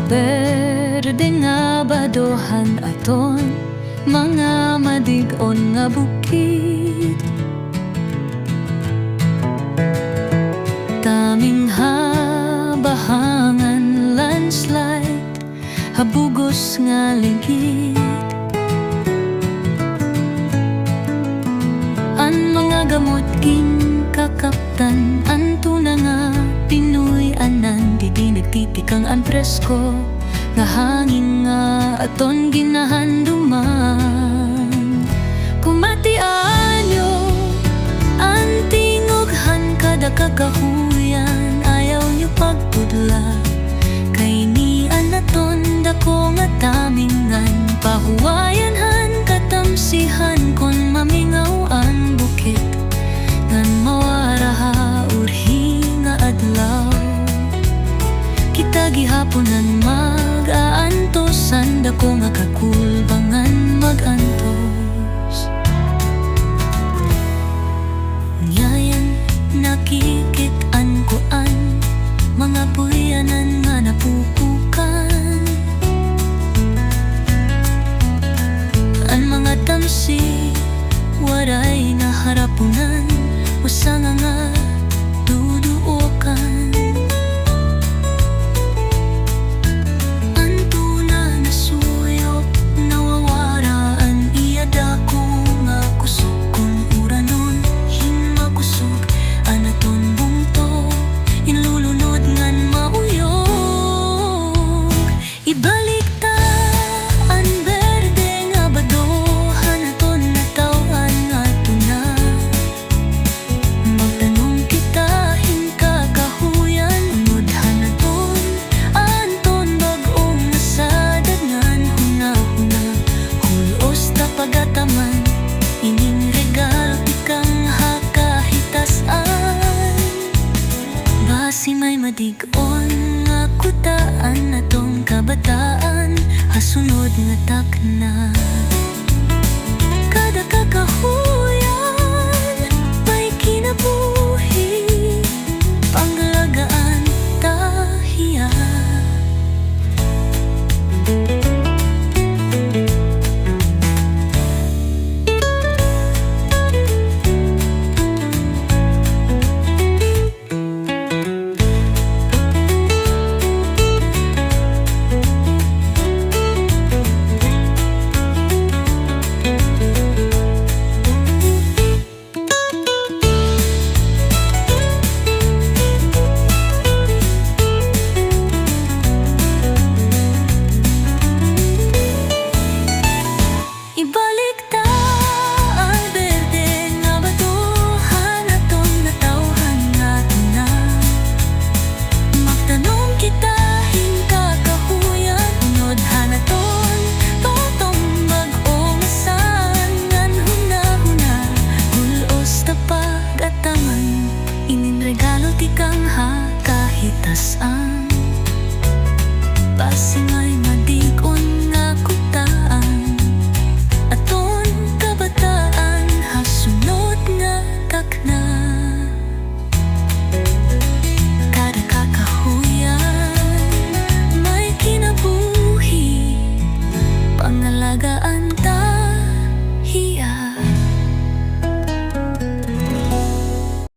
berde nga badohan aton mga madig-on nga bukid. Taming habahangan landslide, habugos nga ligid. Ang mga gamot king kakaptan, anto na nga Pinoy anan, di nagtitikang ang presko nga hangin nga aton ginahanduman. Kumatian nyo ang tingoghan kada kagahuyan, ayaw nyo pagpudla kay nian aton dako nga tamingan. Pahuwayanhan katamsihan kon mamingaw ang bukit, ngan mawaraha urhi nga adlaw. Kita gihaponan mag-aantosan, dako nga kakulbangan mag-antos. Ngayon nakikit-an koan, mga puyanan nga napupukan. Ang mga tamsi, waray nga harapunan, usa nga duduokan. Si may madig-on nga kutaan atong kabataan, hasunod nga takna. Kada kakahuyan may kinabuhi, panglagaan tahiya. Regalo ti kang hakahitasan,